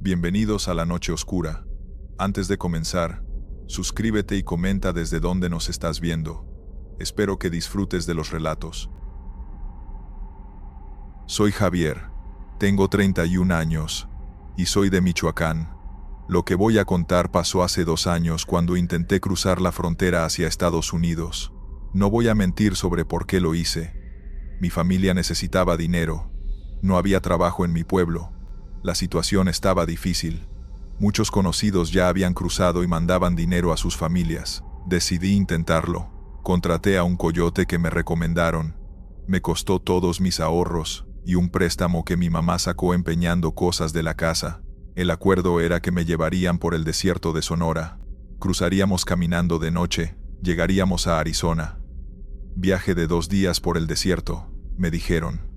Bienvenidos a la noche oscura. Antes de comenzar, suscríbete y comenta desde dónde nos estás viendo. Espero que disfrutes de los relatos. Soy Javier, tengo 31 años, y soy de Michoacán. Lo que voy a contar pasó hace 2 años cuando intenté cruzar la frontera hacia Estados Unidos. No voy a mentir sobre por qué lo hice. Mi familia necesitaba dinero. No había trabajo en mi pueblo. La situación estaba difícil. Muchos conocidos ya habían cruzado y mandaban dinero a sus familias. Decidí intentarlo. Contraté a un coyote que me recomendaron. Me costó todos mis ahorros y un préstamo que mi mamá sacó empeñando cosas de la casa. El acuerdo era que me llevarían por el desierto de Sonora. Cruzaríamos caminando de noche, llegaríamos a Arizona. Viaje de 2 días por el desierto, me dijeron.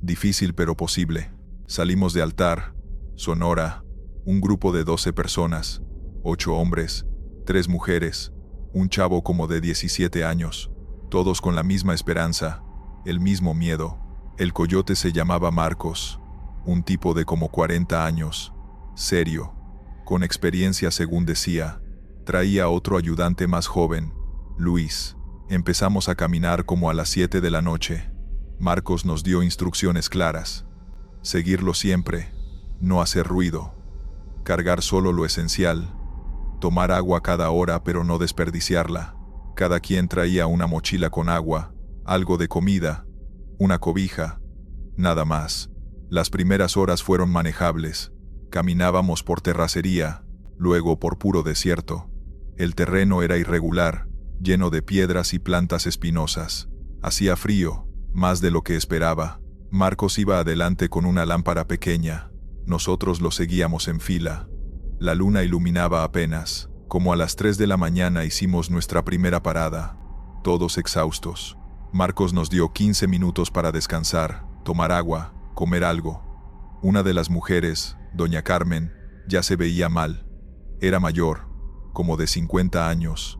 Difícil pero posible. Salimos de Altar, Sonora, un grupo de 12 personas, 8 hombres, 3 mujeres, un chavo como de 17 años, todos con la misma esperanza, el mismo miedo. El coyote se llamaba Marcos, un tipo de como 40 años, serio, con experiencia según decía. Traía otro ayudante más joven, Luis. Empezamos a caminar como a las 7 de la noche. Marcos nos dio instrucciones claras. Seguirlo siempre, no hacer ruido, cargar solo lo esencial, tomar agua cada hora pero no desperdiciarla. Cada quien traía una mochila con agua, algo de comida, una cobija, nada más. Las primeras horas fueron manejables. Caminábamos por terracería, luego por puro desierto. El terreno era irregular, lleno de piedras y plantas espinosas. Hacía frío, más de lo que esperaba. Marcos iba adelante con una lámpara pequeña. Nosotros lo seguíamos en fila. La luna iluminaba apenas. Como a las 3 de la mañana hicimos nuestra primera parada. Todos exhaustos. Marcos nos dio 15 minutos para descansar, tomar agua, comer algo. Una de las mujeres, doña Carmen, ya se veía mal. Era mayor, como de 50 años.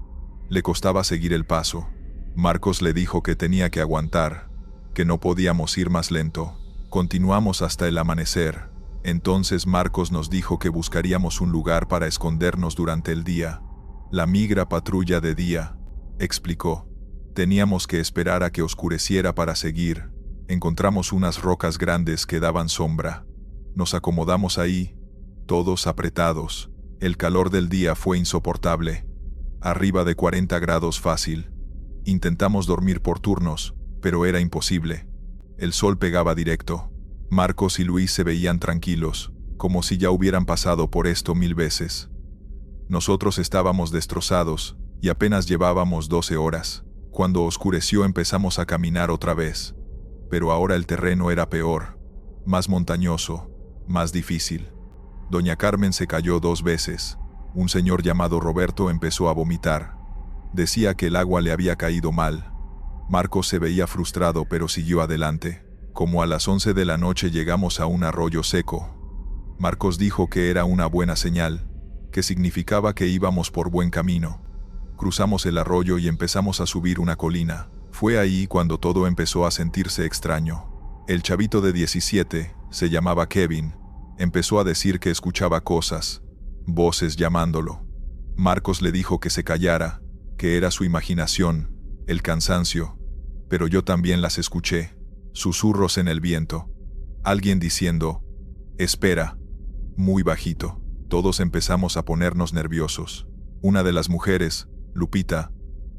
Le costaba seguir el paso. Marcos le dijo que tenía que aguantar, que no podíamos ir más lento. Continuamos hasta el amanecer. Entonces Marcos nos dijo que buscaríamos un lugar para escondernos durante el día. La migra patrulla de día, explicó. Teníamos que esperar a que oscureciera para seguir. Encontramos unas rocas grandes que daban sombra. Nos acomodamos ahí, todos apretados. El calor del día fue insoportable. Arriba de 40 grados fácil. Intentamos dormir por turnos, pero era imposible. El sol pegaba directo. Marcos y Luis se veían tranquilos, como si ya hubieran pasado por esto 1000 veces. Nosotros estábamos destrozados, y apenas llevábamos 12 horas. Cuando oscureció empezamos a caminar otra vez. Pero ahora el terreno era peor, más montañoso, más difícil. Doña Carmen se cayó 2 veces. Un señor llamado Roberto empezó a vomitar. Decía que el agua le había caído mal. Marcos se veía frustrado pero siguió adelante. Como a las 11 de la noche llegamos a un arroyo seco. Marcos dijo que era una buena señal, que significaba que íbamos por buen camino. Cruzamos el arroyo y empezamos a subir una colina. Fue ahí cuando todo empezó a sentirse extraño. El chavito de 17, se llamaba Kevin, empezó a decir que escuchaba cosas, voces llamándolo. Marcos le dijo que se callara, que era su imaginación, el cansancio, pero yo también las escuché, susurros en el viento, alguien diciendo, espera, muy bajito. Todos empezamos a ponernos nerviosos. Una de las mujeres, Lupita,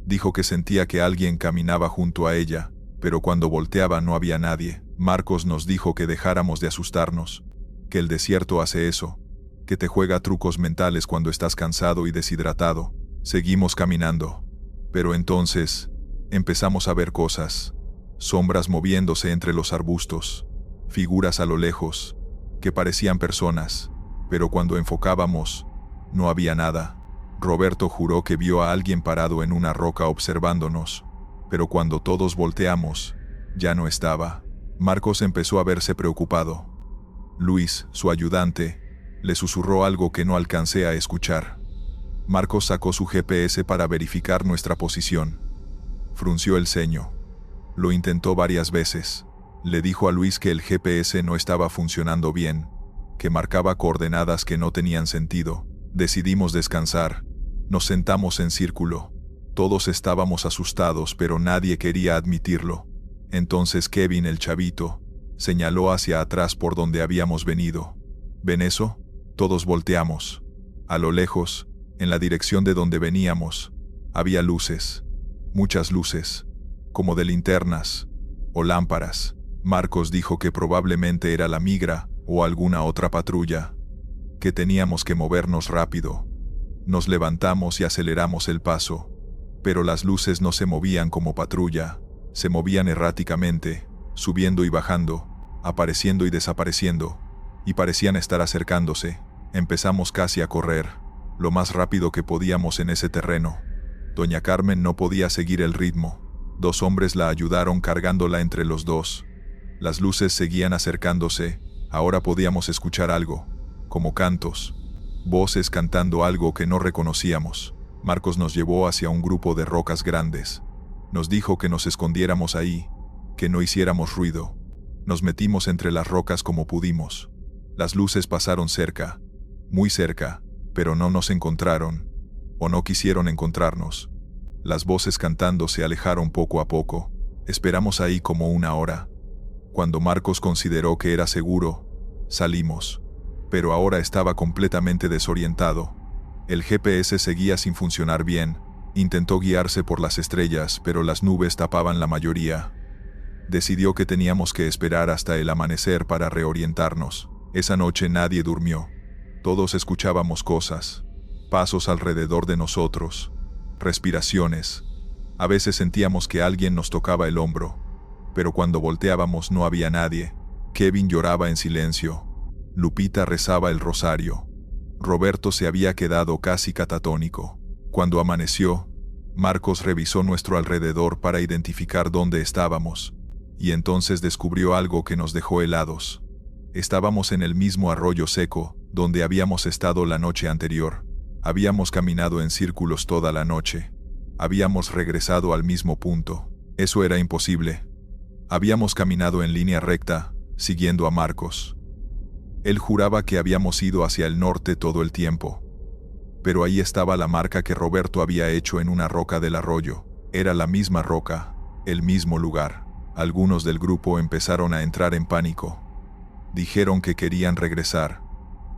dijo que sentía que alguien caminaba junto a ella, pero cuando volteaba no había nadie. Marcos nos dijo que dejáramos de asustarnos, que el desierto hace eso, que te juega trucos mentales cuando estás cansado y deshidratado. Seguimos caminando, pero entonces empezamos a ver cosas, sombras moviéndose entre los arbustos, figuras a lo lejos, que parecían personas, pero cuando enfocábamos, no había nada. Roberto juró que vio a alguien parado en una roca observándonos, pero cuando todos volteamos, ya no estaba. Marcos empezó a verse preocupado. Luis, su ayudante, le susurró algo que no alcancé a escuchar. Marcos sacó su GPS para verificar nuestra posición. Frunció el ceño. Lo intentó varias veces. Le dijo a Luis que el GPS no estaba funcionando bien, que marcaba coordenadas que no tenían sentido. Decidimos descansar. Nos sentamos en círculo. Todos estábamos asustados, pero nadie quería admitirlo. Entonces Kevin, el chavito, señaló hacia atrás por donde habíamos venido. ¿Ven eso? Todos volteamos. A lo lejos, en la dirección de donde veníamos, había luces. Muchas luces, como de linternas o lámparas. Marcos dijo que probablemente era la migra o alguna otra patrulla, que teníamos que movernos rápido. Nos levantamos y aceleramos el paso, pero las luces no se movían como patrulla, se movían erráticamente, subiendo y bajando, apareciendo y desapareciendo, y parecían estar acercándose. Empezamos casi a correr, lo más rápido que podíamos en ese terreno. Doña Carmen no podía seguir el ritmo. 2 hombres la ayudaron cargándola entre los dos. Las luces seguían acercándose. Ahora podíamos escuchar algo, como cantos, voces cantando algo que no reconocíamos. Marcos nos llevó hacia un grupo de rocas grandes. Nos dijo que nos escondiéramos ahí, que no hiciéramos ruido. Nos metimos entre las rocas como pudimos. Las luces pasaron cerca, muy cerca, pero no nos encontraron, o no quisieron encontrarnos. Las voces cantando se alejaron poco a poco. Esperamos ahí como 1 hora. Cuando Marcos consideró que era seguro, salimos. Pero ahora estaba completamente desorientado. El GPS seguía sin funcionar bien. Intentó guiarse por las estrellas, pero las nubes tapaban la mayoría. Decidió que teníamos que esperar hasta el amanecer para reorientarnos. Esa noche nadie durmió. Todos escuchábamos cosas, pasos alrededor de nosotros, respiraciones. A veces sentíamos que alguien nos tocaba el hombro, pero cuando volteábamos no había nadie. Kevin lloraba en silencio. Lupita rezaba el rosario. Roberto se había quedado casi catatónico. Cuando amaneció, Marcos revisó nuestro alrededor para identificar dónde estábamos, y entonces descubrió algo que nos dejó helados. Estábamos en el mismo arroyo seco, donde habíamos estado la noche anterior. Habíamos caminado en círculos toda la noche. Habíamos regresado al mismo punto. Eso era imposible. Habíamos caminado en línea recta, siguiendo a Marcos. Él juraba que habíamos ido hacia el norte todo el tiempo. Pero ahí estaba la marca que Roberto había hecho en una roca del arroyo. Era la misma roca, el mismo lugar. Algunos del grupo empezaron a entrar en pánico. Dijeron que querían regresar,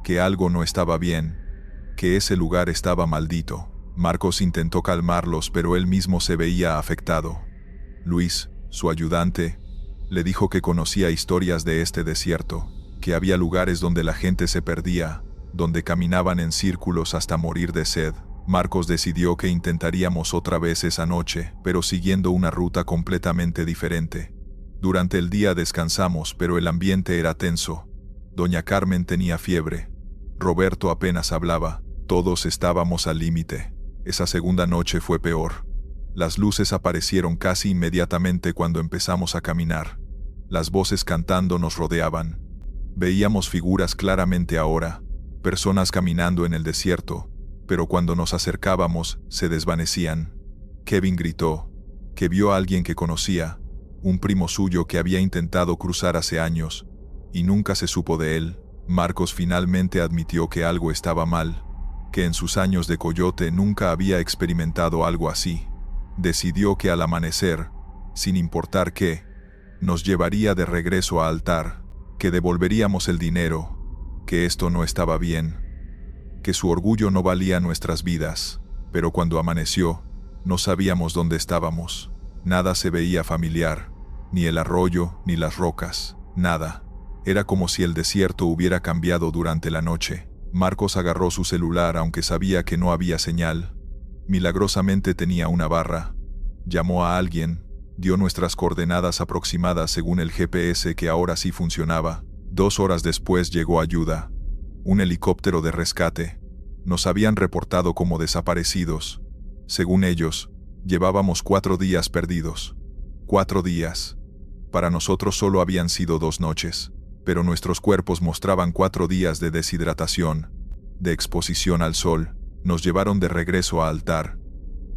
que algo no estaba bien, que ese lugar estaba maldito. Marcos intentó calmarlos, pero él mismo se veía afectado. Luis, su ayudante, le dijo que conocía historias de este desierto, que había lugares donde la gente se perdía, donde caminaban en círculos hasta morir de sed. Marcos decidió que intentaríamos otra vez esa noche, pero siguiendo una ruta completamente diferente. Durante el día descansamos, pero el ambiente era tenso. Doña Carmen tenía fiebre. Roberto apenas hablaba. Todos estábamos al límite. Esa segunda noche fue peor. Las luces aparecieron casi inmediatamente cuando empezamos a caminar. Las voces cantando nos rodeaban. Veíamos figuras claramente ahora, personas caminando en el desierto, pero cuando nos acercábamos, se desvanecían. Kevin gritó que vio a alguien que conocía, un primo suyo que había intentado cruzar hace años, y nunca se supo de él. Marcos finalmente admitió que algo estaba mal, que en sus años de coyote nunca había experimentado algo así. Decidió que al amanecer, sin importar qué, nos llevaría de regreso a Altar, que devolveríamos el dinero, que esto no estaba bien, que su orgullo no valía nuestras vidas. Pero cuando amaneció, no sabíamos dónde estábamos. Nada se veía familiar, ni el arroyo, ni las rocas, nada. Era como si el desierto hubiera cambiado durante la noche. Marcos agarró su celular aunque sabía que no había señal. Milagrosamente tenía una barra. Llamó a alguien, dio nuestras coordenadas aproximadas según el GPS que ahora sí funcionaba. 2 horas después llegó ayuda. Un helicóptero de rescate. Nos habían reportado como desaparecidos. Según ellos, llevábamos 4 días perdidos. 4 días. Para nosotros solo habían sido 2 noches, pero nuestros cuerpos mostraban 4 días de deshidratación, de exposición al sol. Nos llevaron de regreso a Altar.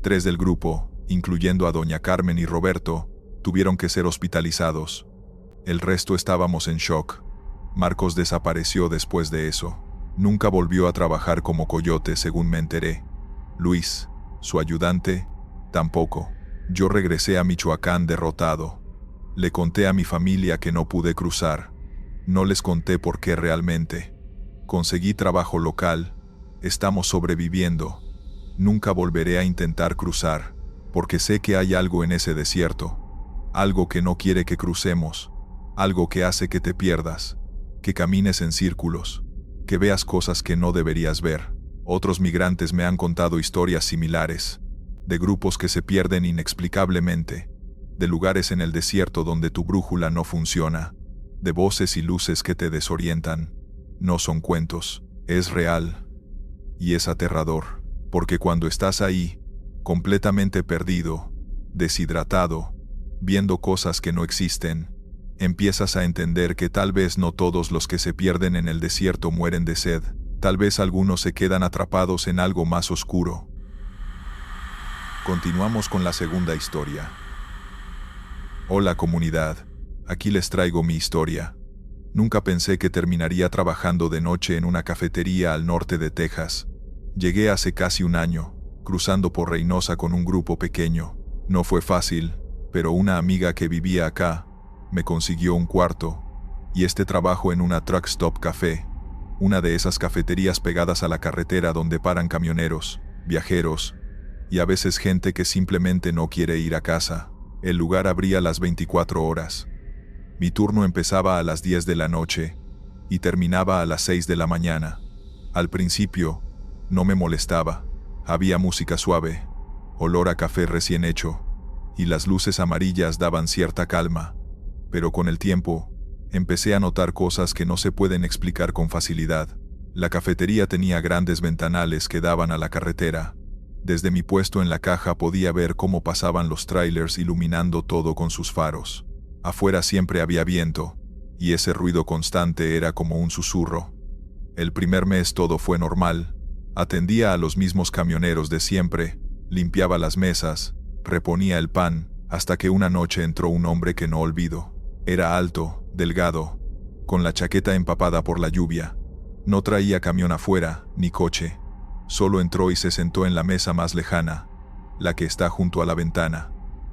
3 del grupo, incluyendo a Doña Carmen y Roberto, tuvieron que ser hospitalizados. El resto estábamos en shock. Marcos desapareció después de eso. Nunca volvió a trabajar como coyote, según me enteré. Luis, su ayudante, tampoco. Yo regresé a Michoacán derrotado. Le conté a mi familia que no pude cruzar. No les conté por qué realmente. Conseguí trabajo local. Estamos sobreviviendo. Nunca volveré a intentar cruzar, porque sé que hay algo en ese desierto. Algo que no quiere que crucemos. Algo que hace que te pierdas. Que camines en círculos. Que veas cosas que no deberías ver. Otros migrantes me han contado historias similares. De grupos que se pierden inexplicablemente. De lugares en el desierto donde tu brújula no funciona. De voces y luces que te desorientan. No son cuentos, es real. Y es aterrador, porque cuando estás ahí, completamente perdido, deshidratado, viendo cosas que no existen, empiezas a entender que tal vez no todos los que se pierden en el desierto mueren de sed, tal vez algunos se quedan atrapados en algo más oscuro. Continuamos con la segunda historia. Hola comunidad, aquí les traigo mi historia. Nunca pensé que terminaría trabajando de noche en una cafetería al norte de Texas. Llegué hace casi un año, cruzando por Reynosa con un grupo pequeño. No fue fácil, pero una amiga que vivía acá me consiguió un cuarto, y este trabajo en una truck stop café, una de esas cafeterías pegadas a la carretera donde paran camioneros, viajeros, y a veces gente que simplemente no quiere ir a casa. El lugar abría las 24 horas. Mi turno empezaba a las 10 de la noche y terminaba a las 6 de la mañana. Al principio, no me molestaba. Había música suave, olor a café recién hecho, y las luces amarillas daban cierta calma. Pero con el tiempo, empecé a notar cosas que no se pueden explicar con facilidad. La cafetería tenía grandes ventanales que daban a la carretera. Desde mi puesto en la caja podía ver cómo pasaban los trailers iluminando todo con sus faros. Afuera siempre había viento, y ese ruido constante era como un susurro. El primer mes todo fue normal. Atendía a los mismos camioneros de siempre, limpiaba las mesas, reponía el pan, hasta que una noche entró un hombre que no olvido. Era alto, delgado, con la chaqueta empapada por la lluvia. No traía camión afuera, ni coche. Solo entró y se sentó en la mesa más lejana, la que está junto a la ventana.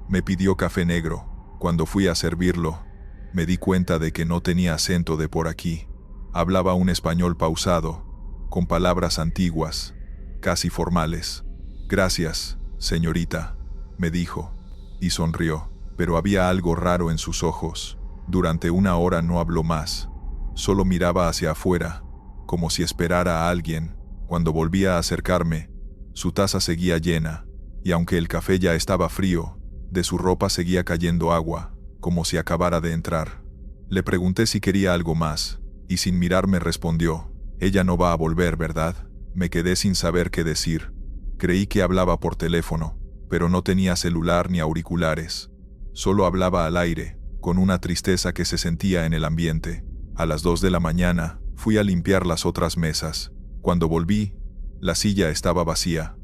Me pidió café negro. Cuando fui a servirlo, me di cuenta de que no tenía acento de por aquí. Hablaba un español pausado, con palabras antiguas, casi formales. «Gracias, señorita», me dijo, y sonrió, pero había algo raro en sus ojos. Durante una hora no habló más. Solo miraba hacia afuera, como si esperara a alguien. Cuando volví a acercarme, su taza seguía llena, y aunque el café ya estaba frío, de su ropa seguía cayendo agua, como si acabara de entrar. Le pregunté si quería algo más, y sin mirarme respondió, «Ella no va a volver, ¿verdad?». Me quedé sin saber qué decir. Creí que hablaba por teléfono, pero no tenía celular ni auriculares. Solo hablaba al aire, con una tristeza que se sentía en el ambiente. A las 2 de la mañana, fui a limpiar las otras mesas. Cuando volví, la silla estaba vacía.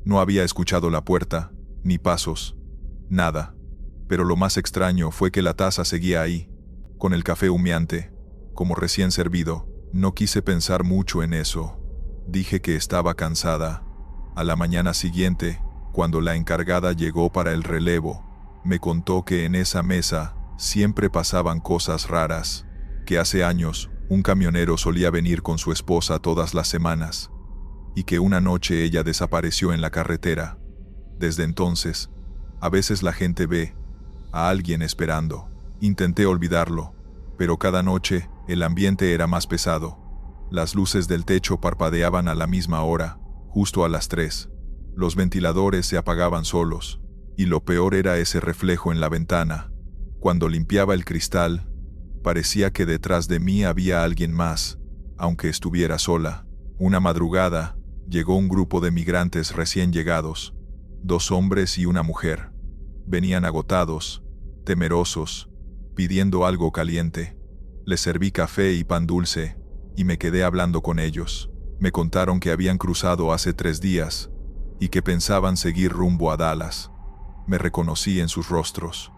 No había escuchado la puerta, ni pasos. Nada. Pero lo más extraño fue que la taza seguía ahí, con el café humeante, como recién servido. No quise pensar mucho en eso. Dije que estaba cansada. A la mañana siguiente, cuando la encargada llegó para el relevo, me contó que en esa mesa siempre pasaban cosas raras, que hace años un camionero solía venir con su esposa todas las semanas, y que una noche ella desapareció en la carretera. Desde entonces, a veces la gente ve a alguien esperando. Intenté olvidarlo, pero cada noche el ambiente era más pesado. Las luces del techo parpadeaban a la misma hora, justo a las 3. Los ventiladores se apagaban solos, y lo peor era ese reflejo en la ventana. Cuando limpiaba el cristal, parecía que detrás de mí había alguien más, aunque estuviera sola. Una madrugada, llegó un grupo de migrantes recién llegados, 2 hombres y una mujer. Venían agotados, temerosos, pidiendo algo caliente. Les serví café y pan dulce, y me quedé hablando con ellos. Me contaron que habían cruzado hace 3 días, y que pensaban seguir rumbo a Dallas. Me reconocí en sus rostros.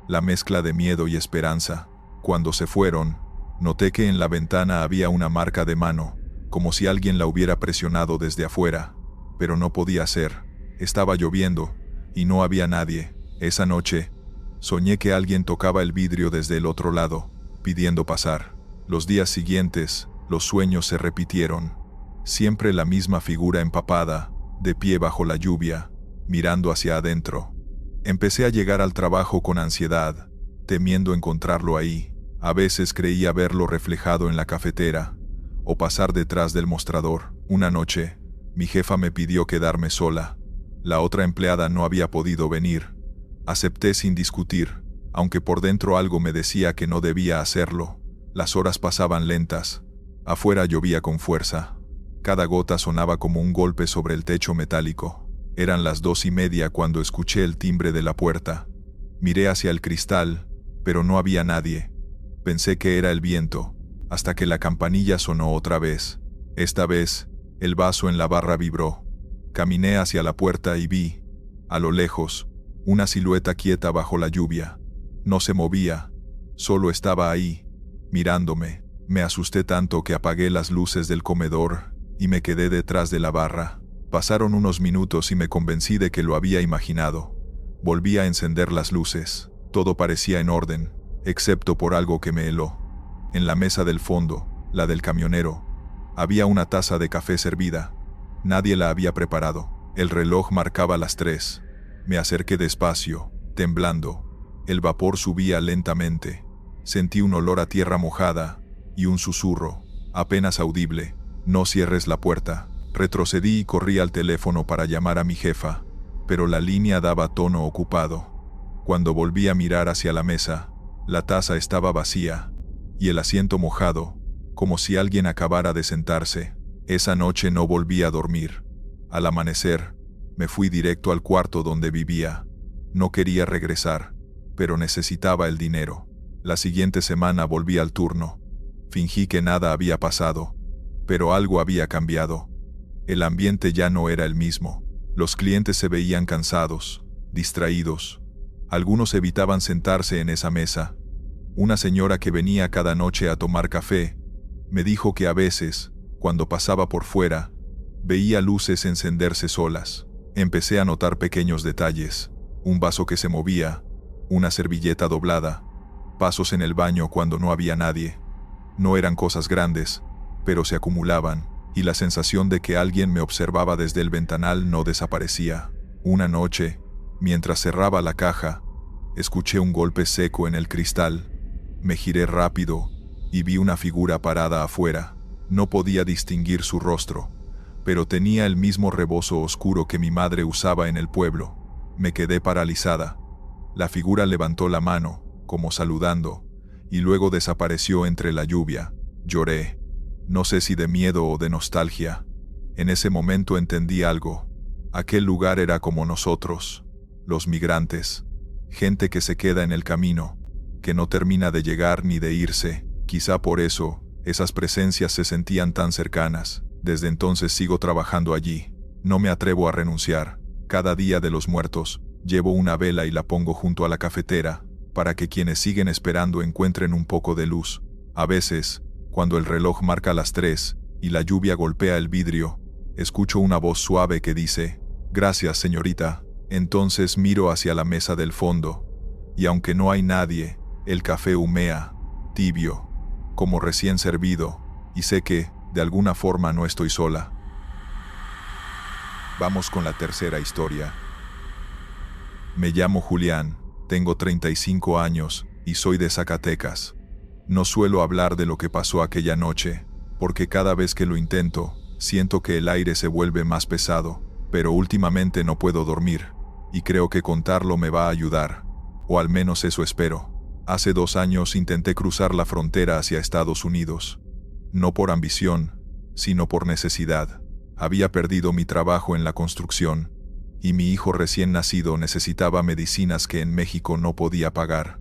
La mezcla de miedo y esperanza. Cuando se fueron, Noté que en la ventana había una marca de mano, como si alguien la hubiera presionado desde afuera, pero no podía ser. Estaba lloviendo, y no había nadie. Esa noche, soñé que alguien tocaba el vidrio desde el otro lado, pidiendo pasar. Los días siguientes, los sueños se repitieron. Siempre la misma figura empapada, de pie bajo la lluvia, mirando hacia adentro. Empecé a llegar al trabajo con ansiedad, temiendo encontrarlo ahí. A veces creía verlo reflejado en la cafetera, o pasar detrás del mostrador. Una noche, mi jefa me pidió quedarme sola. La otra empleada no había podido venir. Acepté sin discutir, aunque por dentro algo me decía que no debía hacerlo. Las horas pasaban lentas. Afuera llovía con fuerza. Cada gota sonaba como un golpe sobre el techo metálico. Eran las 2:30 cuando escuché el timbre de la puerta. Miré hacia el cristal, pero no había nadie. Pensé que era el viento, hasta que la campanilla sonó otra vez. Esta vez, el vaso en la barra vibró. Caminé hacia la puerta y vi, a lo lejos, una silueta quieta bajo la lluvia. No se movía, solo estaba ahí, mirándome. Me asusté tanto que apagué las luces del comedor y me quedé detrás de la barra. Pasaron unos minutos y me convencí de que lo había imaginado. Volví a encender las luces. Todo parecía en orden, excepto por algo que me heló. En la mesa del fondo, la del camionero, había una taza de café servida. Nadie la había preparado. El reloj marcaba las 3. Me acerqué despacio, temblando. El vapor subía lentamente. Sentí un olor a tierra mojada y un susurro, apenas audible: no cierres la puerta. Retrocedí y corrí al teléfono para llamar a mi jefa, pero la línea daba tono ocupado. Cuando volví a mirar hacia la mesa, la taza estaba vacía, y el asiento mojado, como si alguien acabara de sentarse. Esa noche no volví a dormir. Al amanecer, me fui directo al cuarto donde vivía. No quería regresar, pero necesitaba el dinero. La siguiente semana volví al turno. Fingí que nada había pasado, pero algo había cambiado. El ambiente ya no era el mismo. Los clientes se veían cansados, distraídos. Algunos evitaban sentarse en esa mesa. Una señora que venía cada noche a tomar café me dijo que a veces, cuando pasaba por fuera, veía luces encenderse solas. Empecé a notar pequeños detalles: un vaso que se movía, una servilleta doblada, pasos en el baño cuando no había nadie. No eran cosas grandes, pero se acumulaban, y la sensación de que alguien me observaba desde el ventanal no desaparecía. Una noche, mientras cerraba la caja, escuché un golpe seco en el cristal. Me giré rápido y vi una figura parada afuera. No podía distinguir su rostro, pero tenía el mismo rebozo oscuro que mi madre usaba en el pueblo. Me quedé paralizada. La figura levantó la mano, como saludando, y luego desapareció entre la lluvia. Lloré. No sé si de miedo o de nostalgia. En ese momento entendí algo. Aquel lugar era como nosotros, los migrantes. Gente que se queda en el camino, que no termina de llegar ni de irse. Quizá por eso, esas presencias se sentían tan cercanas. Desde entonces sigo trabajando allí. No me atrevo a renunciar. Cada día de los muertos, llevo una vela y la pongo junto a la cafetera, para que quienes siguen esperando encuentren un poco de luz. A veces, cuando el reloj marca las 3 y la lluvia golpea el vidrio, escucho una voz suave que dice: «Gracias, señorita». Entonces miro hacia la mesa del fondo, y aunque no hay nadie, el café humea, tibio, como recién servido, y sé que, de alguna forma, no estoy sola. Vamos con la tercera historia. Me llamo Julián, tengo 35 años, y soy de Zacatecas. No suelo hablar de lo que pasó aquella noche, porque cada vez que lo intento, siento que el aire se vuelve más pesado, pero últimamente no puedo dormir, y creo que contarlo me va a ayudar, o al menos eso espero. Hace 2 años intenté cruzar la frontera hacia Estados Unidos. No por ambición, sino por necesidad. Había perdido mi trabajo en la construcción, y mi hijo recién nacido necesitaba medicinas que en México no podía pagar.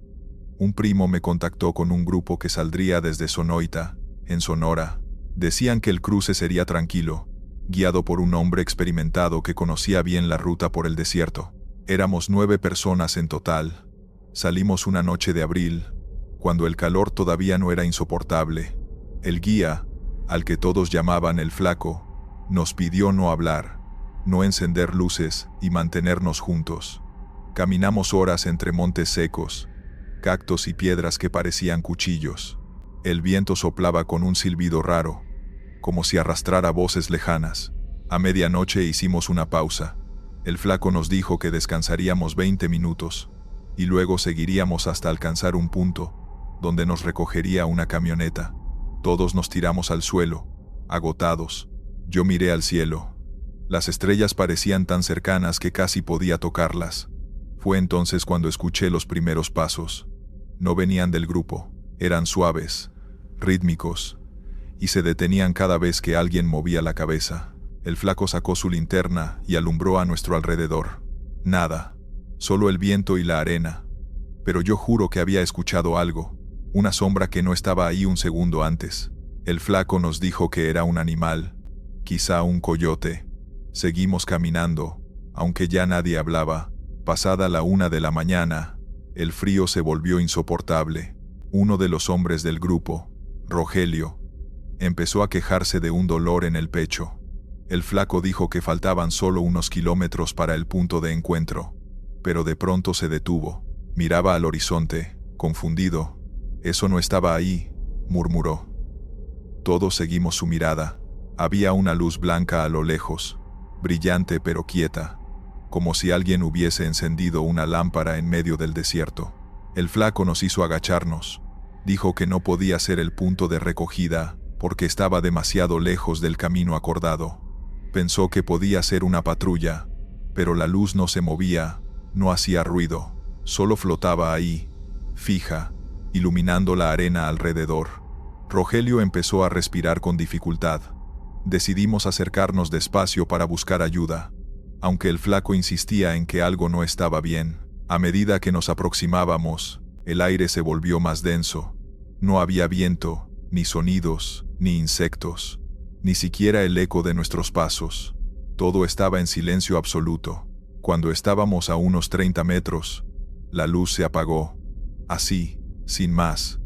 Un primo me contactó con un grupo que saldría desde Sonoita, en Sonora. Decían que el cruce sería tranquilo, guiado por un hombre experimentado que conocía bien la ruta por el desierto. Éramos 9 personas en total. Salimos una noche de abril, cuando el calor todavía no era insoportable. El guía, al que todos llamaban el Flaco, nos pidió no hablar, no encender luces y mantenernos juntos. Caminamos horas entre montes secos, cactos y piedras que parecían cuchillos. El viento soplaba con un silbido raro, como si arrastrara voces lejanas. A medianoche hicimos una pausa. El Flaco nos dijo que descansaríamos 20 minutos, y luego seguiríamos hasta alcanzar un punto, donde nos recogería una camioneta. Todos nos tiramos al suelo, agotados. Yo miré al cielo. Las estrellas parecían tan cercanas que casi podía tocarlas. Fue entonces cuando escuché los primeros pasos. No venían del grupo, eran suaves, rítmicos, y se detenían cada vez que alguien movía la cabeza. El Flaco sacó su linterna y alumbró a nuestro alrededor. Nada, solo el viento y la arena. Pero yo juro que había escuchado algo, una sombra que no estaba ahí un segundo antes. El Flaco nos dijo que era un animal, quizá un coyote. Seguimos caminando, aunque ya nadie hablaba. Pasada la 1 de la mañana, el frío se volvió insoportable. Uno de los hombres del grupo, Rogelio, empezó a quejarse de un dolor en el pecho. El Flaco dijo que faltaban solo unos kilómetros para el punto de encuentro, pero de pronto se detuvo. Miraba al horizonte, confundido. «Eso no estaba ahí», murmuró. Todos seguimos su mirada. Había una luz blanca a lo lejos, brillante pero quieta, como si alguien hubiese encendido una lámpara en medio del desierto. El Flaco nos hizo agacharnos. Dijo que no podía ser el punto de recogida, porque estaba demasiado lejos del camino acordado. Pensó que podía ser una patrulla, pero la luz no se movía, no hacía ruido, solo flotaba ahí, fija, iluminando la arena alrededor. Rogelio empezó a respirar con dificultad. Decidimos acercarnos despacio para buscar ayuda, aunque el Flaco insistía en que algo no estaba bien. A medida que nos aproximábamos, el aire se volvió más denso. No había viento, ni sonidos, ni insectos, ni siquiera el eco de nuestros pasos. Todo estaba en silencio absoluto. Cuando estábamos a unos 30 metros, la luz se apagó. Así, sin más.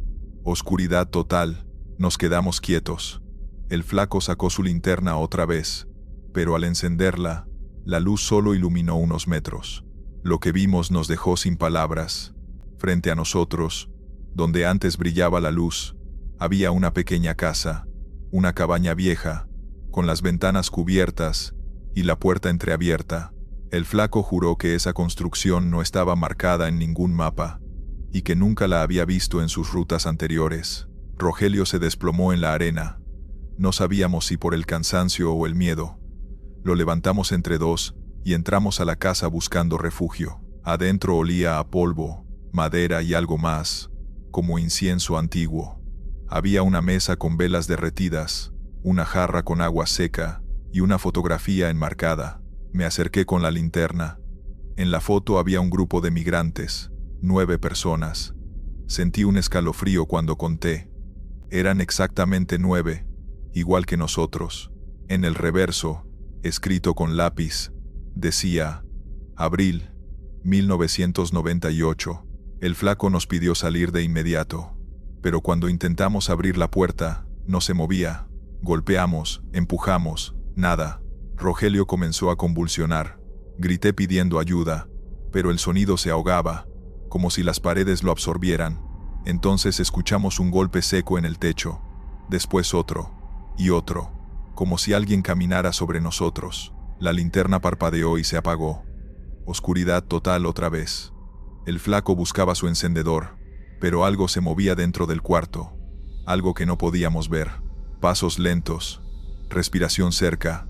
Oscuridad total. Nos quedamos quietos. El Flaco sacó su linterna otra vez, pero al encenderla, la luz solo iluminó unos metros. Lo que vimos nos dejó sin palabras. Frente a nosotros, donde antes brillaba la luz, había una pequeña casa, una cabaña vieja, con las ventanas cubiertas y la puerta entreabierta. El Flaco juró que esa construcción no estaba marcada en ningún mapa, y que nunca la había visto en sus rutas anteriores. Rogelio se desplomó en la arena. No sabíamos si por el cansancio o el miedo. Lo levantamos entre dos y entramos a la casa buscando refugio. Adentro olía a polvo, madera y algo más, como incienso antiguo. Había una mesa con velas derretidas, una jarra con agua seca y una fotografía enmarcada. Me acerqué con la linterna. En la foto había un grupo de migrantes, 9 personas. Sentí un escalofrío cuando conté. Eran exactamente 9, igual que nosotros. En el reverso, escrito con lápiz, decía: Abril, 1998. El Flaco nos pidió salir de inmediato, pero cuando intentamos abrir la puerta, no se movía. Golpeamos, empujamos, nada. Rogelio comenzó a convulsionar. Grité pidiendo ayuda, pero el sonido se ahogaba, como si las paredes lo absorbieran. Entonces escuchamos un golpe seco en el techo, después otro, y otro, como si alguien caminara sobre nosotros. La linterna parpadeó y se apagó. Oscuridad total otra vez. El Flaco buscaba su encendedor, pero algo se movía dentro del cuarto, algo que no podíamos ver. Pasos lentos, respiración cerca,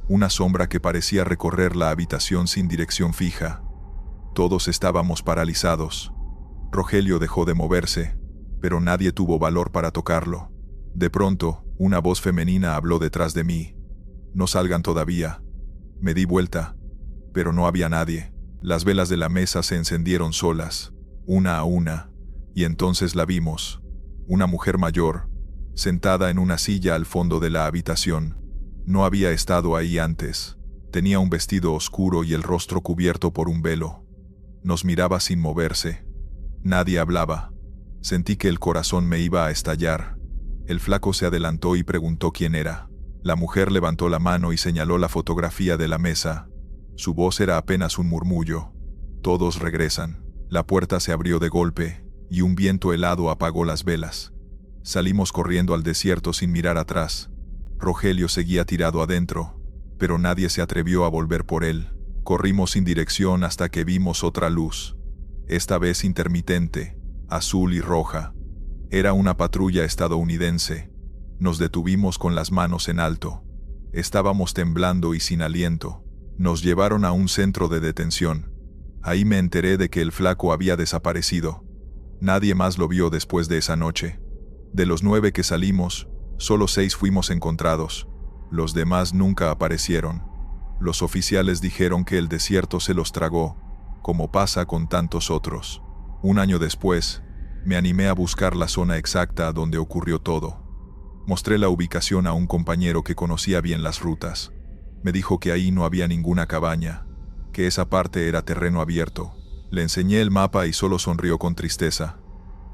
una sombra que parecía recorrer la habitación sin dirección fija. Todos estábamos paralizados. Rogelio dejó de moverse, pero nadie tuvo valor para tocarlo. De pronto, una voz femenina habló detrás de mí. «No salgan todavía». Me di vuelta, pero no había nadie. Las velas de la mesa se encendieron solas, una a una, y entonces la vimos. Una mujer mayor, sentada en una silla al fondo de la habitación. No había estado ahí antes. Tenía un vestido oscuro y el rostro cubierto por un velo. Nos miraba sin moverse. Nadie hablaba. Sentí que el corazón me iba a estallar. El flaco se adelantó y preguntó quién era. La mujer levantó la mano y señaló la fotografía de la mesa. Su voz era apenas un murmullo. Todos regresan. La puerta se abrió de golpe, y un viento helado apagó las velas. Salimos corriendo al desierto sin mirar atrás. Rogelio seguía tirado adentro, pero nadie se atrevió a volver por él. Corrimos sin dirección hasta que vimos otra luz. Esta vez intermitente, azul y roja. Era una patrulla estadounidense. Nos detuvimos con las manos en alto. Estábamos temblando y sin aliento. Nos llevaron a un centro de detención. Ahí me enteré de que el flaco había desaparecido. Nadie más lo vio después de esa noche. De los 9 que salimos, solo 6 fuimos encontrados. Los demás nunca aparecieron. Los oficiales dijeron que el desierto se los tragó, como pasa con tantos otros. Un año después, me animé a buscar la zona exacta donde ocurrió todo. Mostré la ubicación a un compañero que conocía bien las rutas. Me dijo que ahí no había ninguna cabaña, que esa parte era terreno abierto. Le enseñé el mapa y solo sonrió con tristeza.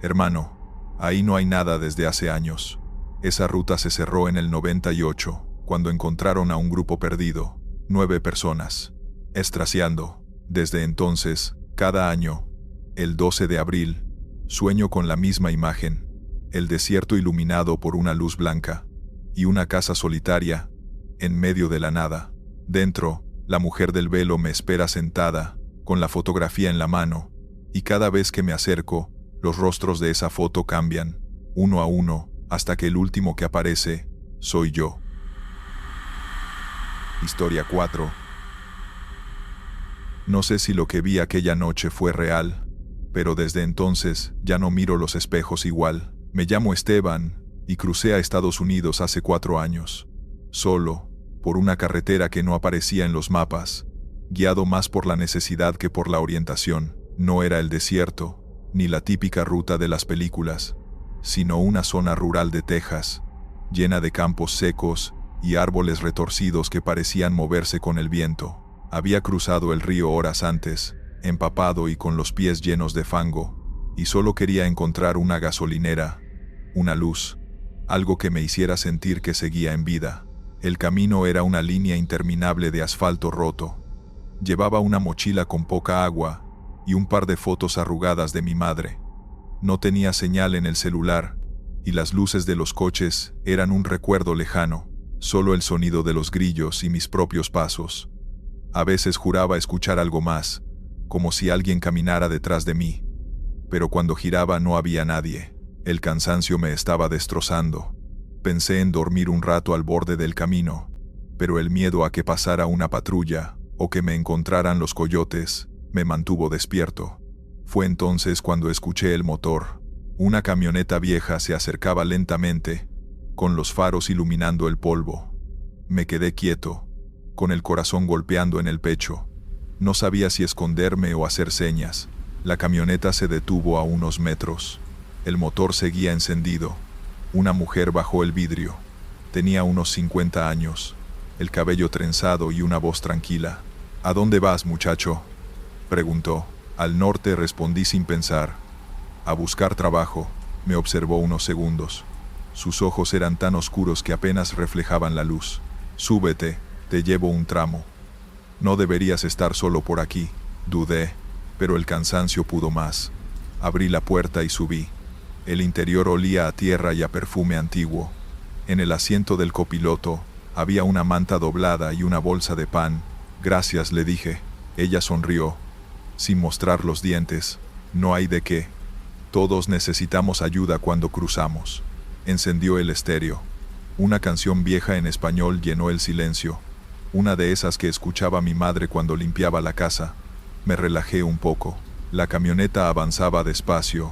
Hermano, ahí no hay nada desde hace años. Esa ruta se cerró en el 98, cuando encontraron a un grupo perdido, 9 personas, estraciando. Desde entonces, cada año, el 12 de abril, sueño con la misma imagen, el desierto iluminado por una luz blanca, y una casa solitaria, en medio de la nada. Dentro, la mujer del velo me espera sentada, con la fotografía en la mano, y cada vez que me acerco, los rostros de esa foto cambian, uno a uno, hasta que el último que aparece, soy yo. Historia 4. No sé si lo que vi aquella noche fue real, pero desde entonces ya no miro los espejos igual. Me llamo Esteban, y crucé a Estados Unidos hace 4 años. Solo, por una carretera que no aparecía en los mapas, guiado más por la necesidad que por la orientación. No era el desierto, ni la típica ruta de las películas, sino una zona rural de Texas, llena de campos secos y árboles retorcidos que parecían moverse con el viento. Había cruzado el río horas antes, empapado y con los pies llenos de fango, y solo quería encontrar una gasolinera, una luz, algo que me hiciera sentir que seguía en vida. El camino era una línea interminable de asfalto roto. Llevaba una mochila con poca agua y un par de fotos arrugadas de mi madre. No tenía señal en el celular, y las luces de los coches eran un recuerdo lejano, solo el sonido de los grillos y mis propios pasos. A veces juraba escuchar algo más, como si alguien caminara detrás de mí, pero cuando giraba no había nadie. El cansancio me estaba destrozando. Pensé en dormir un rato al borde del camino, pero el miedo a que pasara una patrulla o que me encontraran los coyotes me mantuvo despierto. Fue entonces cuando escuché el motor. Una camioneta vieja se acercaba lentamente, con los faros iluminando el polvo. Me quedé quieto, con el corazón golpeando en el pecho. No sabía si esconderme o hacer señas. La camioneta se detuvo a unos metros. El motor seguía encendido. Una mujer bajó el vidrio. Tenía unos 50 años, el cabello trenzado y una voz tranquila. «¿A dónde vas, muchacho?», preguntó. «Al norte», respondí sin pensar. «A buscar trabajo», me observó unos segundos. Sus ojos eran tan oscuros que apenas reflejaban la luz. «Súbete, te llevo un tramo». «No deberías estar solo por aquí», dudé, pero el cansancio pudo más. Abrí la puerta y subí. El interior olía a tierra y a perfume antiguo. En el asiento del copiloto había una manta doblada y una bolsa de pan. «Gracias», le dije. Ella sonrió, sin mostrar los dientes. «No hay de qué. Todos necesitamos ayuda cuando cruzamos». Encendió el estéreo. Una canción vieja en español llenó el silencio. Una de esas que escuchaba mi madre cuando limpiaba la casa. Me relajé un poco. La camioneta avanzaba despacio,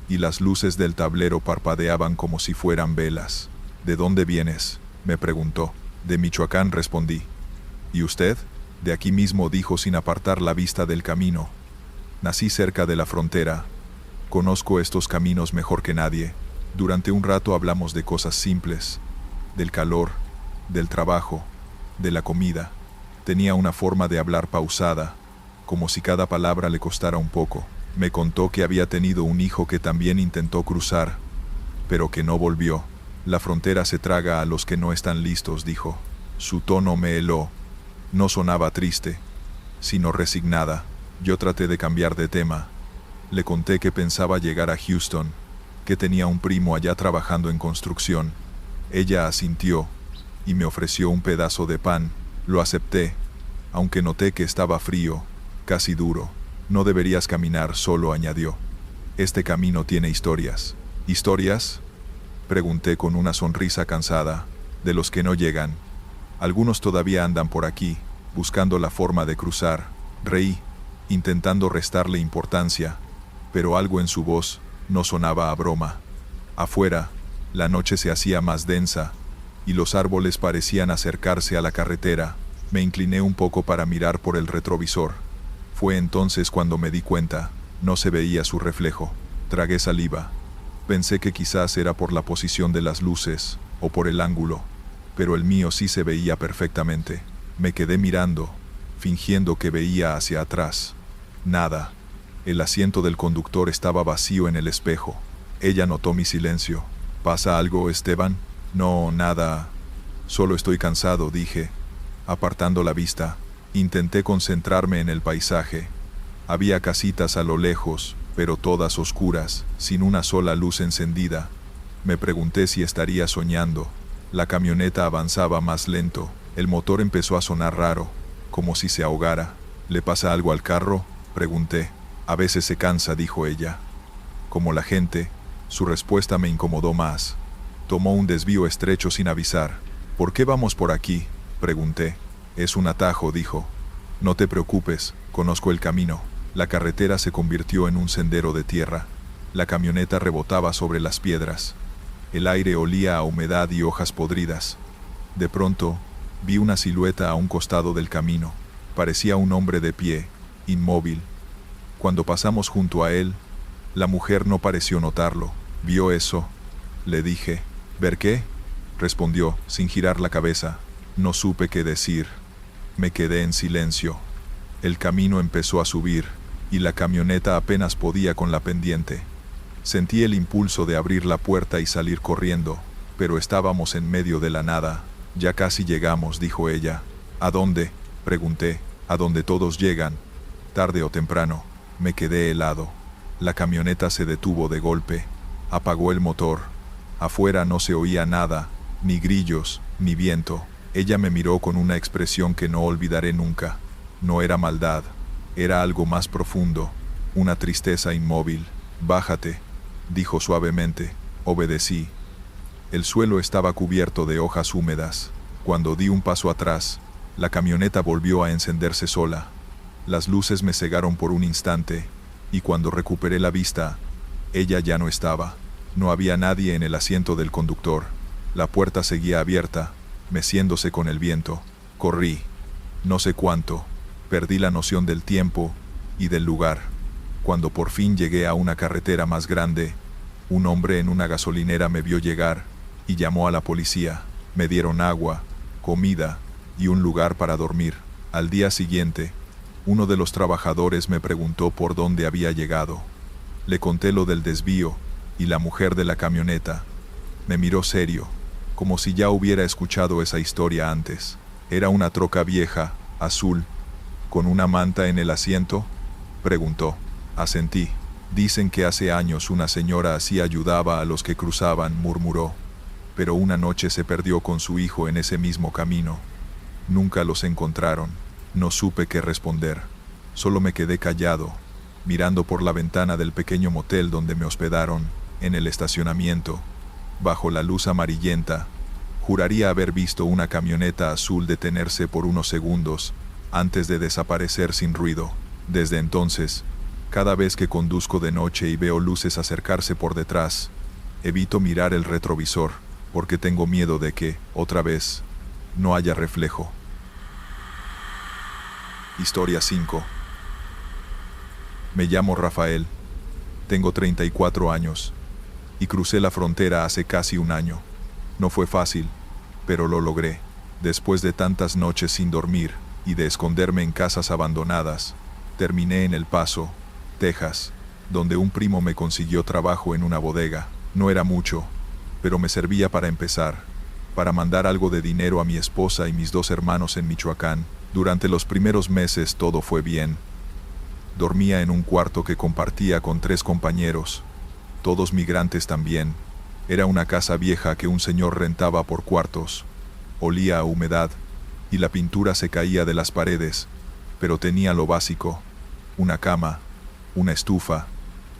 y las luces del tablero parpadeaban como si fueran velas. «¿De dónde vienes?», me preguntó. «De Michoacán», respondí. «¿Y usted?». «De aquí mismo», dijo sin apartar la vista del camino. «Nací cerca de la frontera. Conozco estos caminos mejor que nadie». Durante un rato hablamos de cosas simples, del calor, del trabajo, de la comida. Tenía una forma de hablar pausada, como si cada palabra le costara un poco. Me contó que había tenido un hijo que también intentó cruzar, pero que no volvió. La frontera se traga a los que no están listos, dijo. Su tono me heló. No sonaba triste, sino resignada. Yo traté de cambiar de tema. Le conté que pensaba llegar a Houston, que tenía un primo allá trabajando en construcción. Ella asintió y me ofreció un pedazo de pan. Lo acepté, aunque noté que estaba frío, casi duro. No deberías caminar solo, añadió. Este camino tiene historias. ¿Historias? Pregunté con una sonrisa cansada. De los que no llegan. Algunos todavía andan por aquí, buscando la forma de cruzar. Reí, intentando restarle importancia, pero algo en su voz no sonaba a broma. Afuera, la noche se hacía más densa, y los árboles parecían acercarse a la carretera. Me incliné un poco para mirar por el retrovisor. Fue entonces cuando me di cuenta, no se veía su reflejo. Tragué saliva. Pensé que quizás era por la posición de las luces, o por el ángulo, pero el mío sí se veía perfectamente. Me quedé mirando, fingiendo que veía hacia atrás. Nada. El asiento del conductor estaba vacío en el espejo. Ella notó mi silencio. ¿Pasa algo, Esteban? No, nada. Solo estoy cansado, dije, apartando la vista. Intenté concentrarme en el paisaje. Había casitas a lo lejos, pero todas oscuras, sin una sola luz encendida. Me pregunté si estaría soñando. La camioneta avanzaba más lento. El motor empezó a sonar raro, como si se ahogara. ¿Le pasa algo al carro?, pregunté. A veces se cansa, dijo ella. Como la gente, su respuesta me incomodó más. Tomó un desvío estrecho sin avisar. ¿Por qué vamos por aquí?, pregunté. Es un atajo, dijo. No te preocupes, conozco el camino. La carretera se convirtió en un sendero de tierra. La camioneta rebotaba sobre las piedras. El aire olía a humedad y hojas podridas. De pronto, vi una silueta a un costado del camino. Parecía un hombre de pie, inmóvil. Cuando pasamos junto a él, la mujer no pareció notarlo. ¿Vio eso?, le dije. ¿Ver qué?, respondió, sin girar la cabeza. No supe qué decir. Me quedé en silencio. El camino empezó a subir, y la camioneta apenas podía con la pendiente. Sentí el impulso de abrir la puerta y salir corriendo, pero estábamos en medio de la nada. Ya casi llegamos, dijo ella. ¿A dónde?, pregunté. A donde todos llegan, tarde o temprano. Me quedé helado. La camioneta se detuvo de golpe. Apagó el motor. Afuera no se oía nada, ni grillos, ni viento. Ella me miró con una expresión que no olvidaré nunca. No era maldad, era algo más profundo, una tristeza inmóvil. Bájate, dijo suavemente. Obedecí. El suelo estaba cubierto de hojas húmedas. Cuando di un paso atrás, la camioneta volvió a encenderse sola. Las luces me cegaron por un instante, y cuando recuperé la vista, ella ya no estaba. No había nadie en el asiento del conductor. La puerta seguía abierta, meciéndose con el viento. Corrí. No sé cuánto. Perdí la noción del tiempo y del lugar. Cuando por fin llegué a una carretera más grande, un hombre en una gasolinera me vio llegar y llamó a la policía. Me dieron agua, comida y un lugar para dormir. Al día siguiente, uno de los trabajadores me preguntó por dónde había llegado. Le conté lo del desvío y la mujer de la camioneta. Me miró serio, como si ya hubiera escuchado esa historia antes. ¿Era una troca vieja, azul, con una manta en el asiento?, preguntó. Asentí. Dicen que hace años una señora así ayudaba a los que cruzaban, murmuró. Pero una noche se perdió con su hijo en ese mismo camino. Nunca los encontraron. No supe qué responder. Solo me quedé callado, mirando por la ventana del pequeño motel donde me hospedaron, en el estacionamiento. Bajo la luz amarillenta, juraría haber visto una camioneta azul detenerse por unos segundos, antes de desaparecer sin ruido. Desde entonces, cada vez que conduzco de noche y veo luces acercarse por detrás, evito mirar el retrovisor, porque tengo miedo de que, otra vez, no haya reflejo. Historia 5. Me llamo Rafael. Tengo 34 años. Y crucé la frontera hace casi un año. No fue fácil, pero lo logré. Después de tantas noches sin dormir y de esconderme en casas abandonadas, terminé en El Paso, Texas. donde un primo me consiguió trabajo en una bodega. No era mucho, pero me servía para empezar, para mandar algo de dinero a mi esposa y mis 2 hermanos en Michoacán. Durante los primeros meses todo fue bien. Dormía en un cuarto que compartía con 3 compañeros, todos migrantes también. Era una casa vieja que un señor rentaba por cuartos. Olía a humedad, y la pintura se caía de las paredes, pero tenía lo básico: una cama, una estufa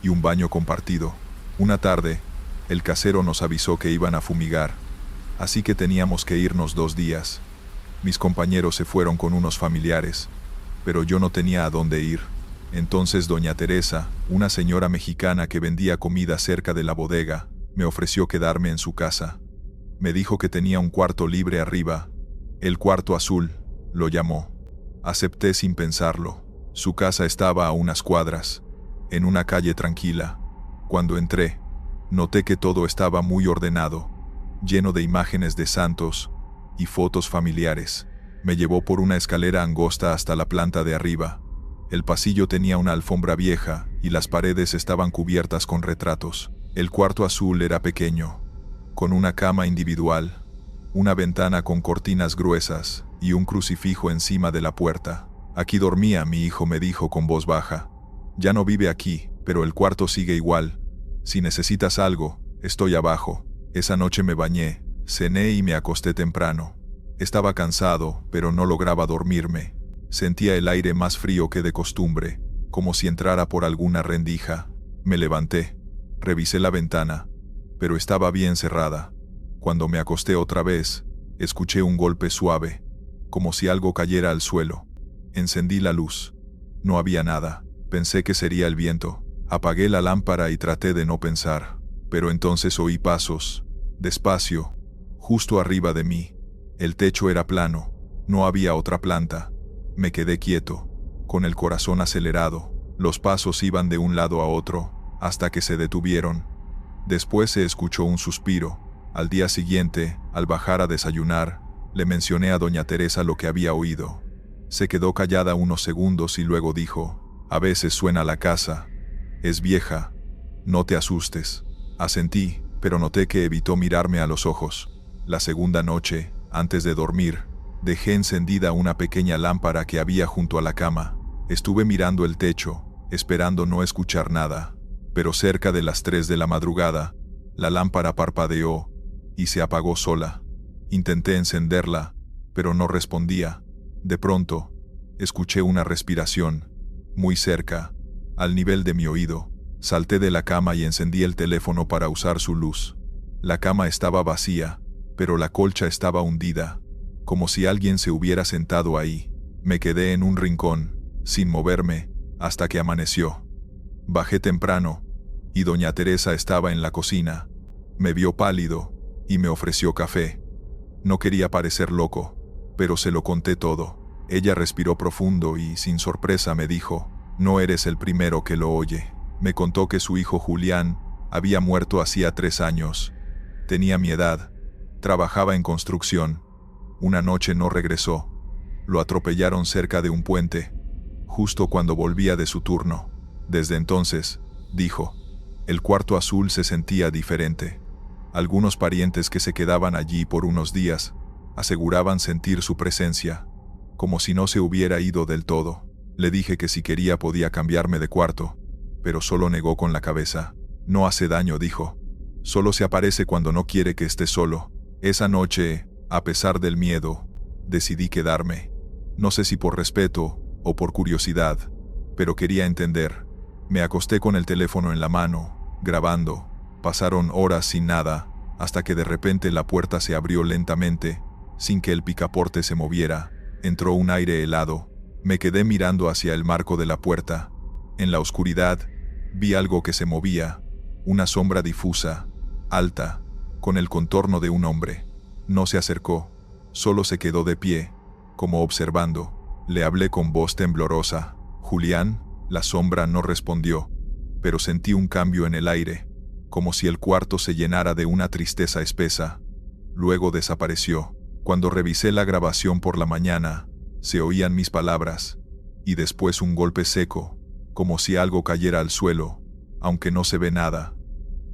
y un baño compartido. Una tarde, el casero nos avisó que iban a fumigar, así que teníamos que irnos 2 días. Mis compañeros se fueron con unos familiares, pero yo no tenía a dónde ir. Entonces doña Teresa, una señora mexicana que vendía comida cerca de la bodega, me ofreció quedarme en su casa. Me dijo que tenía un cuarto libre arriba, el cuarto azul, lo llamó. Acepté sin pensarlo. Su casa estaba a unas cuadras, en una calle tranquila. Cuando entré, noté que todo estaba muy ordenado, lleno de imágenes de santos y fotos familiares. Me llevó por una escalera angosta hasta la planta de arriba. El pasillo tenía una alfombra vieja y las paredes estaban cubiertas con retratos. El cuarto azul era pequeño, con una cama individual, una ventana con cortinas gruesas y un crucifijo encima de la puerta. Aquí dormía mi hijo, me dijo con voz baja. Ya no vive aquí, pero el cuarto sigue igual. Si necesitas algo, estoy abajo. Esa noche me bañé, cené y me acosté temprano. Estaba cansado, pero no lograba dormirme. Sentía el aire más frío que de costumbre, como si entrara por alguna rendija. Me levanté, revisé la ventana, pero estaba bien cerrada. Cuando me acosté otra vez, escuché un golpe suave, como si algo cayera al suelo. Encendí la luz. No había nada. Pensé que sería el viento. Apagué la lámpara y traté de no pensar, pero entonces oí pasos, despacio, justo arriba de mí. El techo era plano, no había otra planta. Me quedé quieto, con el corazón acelerado. Los pasos iban de un lado a otro, hasta que se detuvieron. Después se escuchó un suspiro. Al día siguiente, al bajar a desayunar, le mencioné a doña Teresa lo que había oído. Se quedó callada unos segundos y luego dijo: «A veces suena la casa. Es vieja. No te asustes». Asentí, pero noté que evitó mirarme a los ojos. La segunda noche, antes de dormir, dejé encendida una pequeña lámpara que había junto a la cama. Estuve mirando el techo, esperando no escuchar nada, pero cerca de las 3 de la madrugada, la lámpara parpadeó y se apagó sola. Intenté encenderla, pero no respondía. De pronto, escuché una respiración, muy cerca, al nivel de mi oído. Salté de la cama y encendí el teléfono para usar su luz. La cama estaba vacía, pero la colcha estaba hundida, como si alguien se hubiera sentado ahí. Me quedé en un rincón, sin moverme, hasta que amaneció. Bajé temprano, y doña Teresa estaba en la cocina. Me vio pálido, y me ofreció café. No quería parecer loco, pero se lo conté todo. Ella respiró profundo y, sin sorpresa, me dijo: «No eres el primero que lo oye». Me contó que su hijo Julián había muerto hacía 3 años. Tenía mi edad, trabajaba en construcción. Una noche no regresó. Lo atropellaron cerca de un puente, justo cuando volvía de su turno. Desde entonces, dijo, el cuarto azul se sentía diferente. Algunos parientes que se quedaban allí por unos días aseguraban sentir su presencia, como si no se hubiera ido del todo. Le dije que si quería podía cambiarme de cuarto, pero solo negó con la cabeza. «No hace daño», dijo. «Solo se aparece cuando no quiere que esté solo». Esa noche, a pesar del miedo, decidí quedarme. No sé si por respeto o por curiosidad, pero quería entender. Me acosté con el teléfono en la mano, grabando. Pasaron horas sin nada, hasta que de repente la puerta se abrió lentamente, sin que el picaporte se moviera. Entró un aire helado. Me quedé mirando hacia el marco de la puerta. En la oscuridad, vi algo que se movía, una sombra difusa, alta, con el contorno de un hombre. No se acercó, solo se quedó de pie, como observando. Le hablé con voz temblorosa. «Julián». La sombra no respondió, pero sentí un cambio en el aire, como si el cuarto se llenara de una tristeza espesa. Luego desapareció. Cuando revisé la grabación por la mañana, se oían mis palabras, y después un golpe seco, como si algo cayera al suelo. aunque no se ve nada.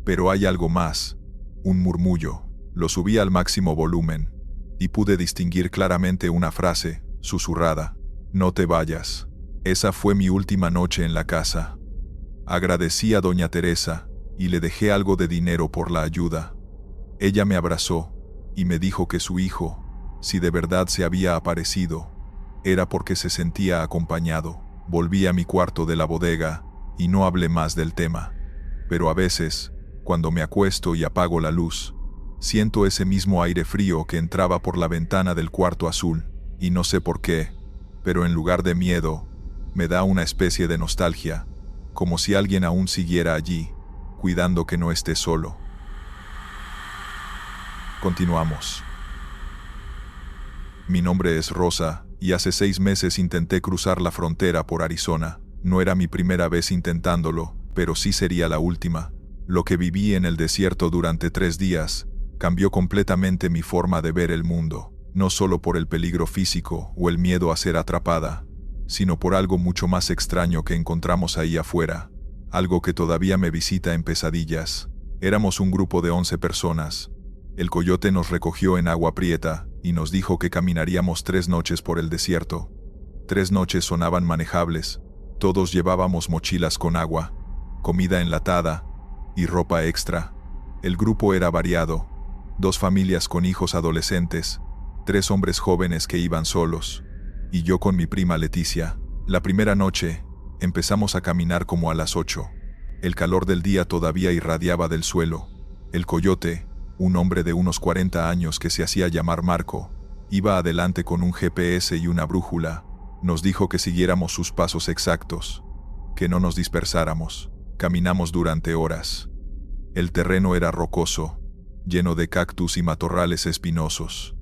Pero hay algo más, un murmullo. Lo subí al máximo volumen, y pude distinguir claramente una frase, susurrada. No te vayas. Esa fue mi última noche en la casa. Agradecí a doña Teresa, y le dejé algo de dinero por la ayuda. Ella me abrazó, y me dijo que su hijo, si de verdad se había aparecido, era porque se sentía acompañado. Volví a mi cuarto de la bodega, y no hablé más del tema. Pero a veces, cuando me acuesto y apago la luz, siento ese mismo aire frío que entraba por la ventana del cuarto azul, y no sé por qué, pero en lugar de miedo, me da una especie de nostalgia, como si alguien aún siguiera allí, cuidando que no esté solo. Continuamos. Mi nombre es Rosa, y hace 6 meses intenté cruzar la frontera por Arizona. No era mi primera vez intentándolo, pero sí sería la última. Lo que viví en el desierto durante 3 días cambió completamente mi forma de ver el mundo, no solo por el peligro físico o el miedo a ser atrapada, sino por algo mucho más extraño que encontramos ahí afuera, algo que todavía me visita en pesadillas. Éramos un grupo de 11 personas. El coyote nos recogió en Agua Prieta y nos dijo que caminaríamos 3 noches por el desierto. 3 noches sonaban manejables. Todos llevábamos mochilas con agua, comida enlatada y ropa extra. El grupo era variado. 2 familias con hijos adolescentes, 3 hombres jóvenes que iban solos, y yo con mi prima Leticia. La primera noche, empezamos a caminar como a las 8. El calor del día todavía irradiaba del suelo. El coyote, un hombre de unos 40 años que se hacía llamar Marco, iba adelante con un GPS y una brújula. Nos dijo que siguiéramos sus pasos exactos, que no nos dispersáramos. Caminamos durante horas. El terreno era rocoso, lleno de cactus y matorrales espinosos.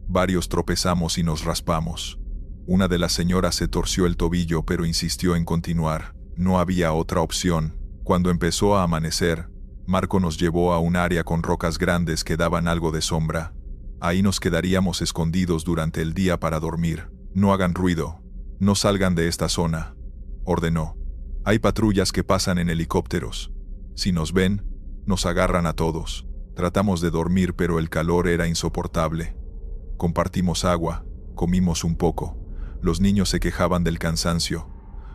Varios tropezamos y nos raspamos. Una de las señoras se torció el tobillo pero insistió en continuar. No había otra opción. Cuando empezó a amanecer, Marco nos llevó a un área con rocas grandes que daban algo de sombra. Ahí nos quedaríamos escondidos durante el día para dormir. No hagan ruido, no salgan de esta zona, ordenó. Hay patrullas que pasan en helicópteros. Si nos ven, nos agarran a todos. Tratamos de dormir pero el calor era insoportable. Compartimos agua, comimos un poco. Los niños se quejaban del cansancio.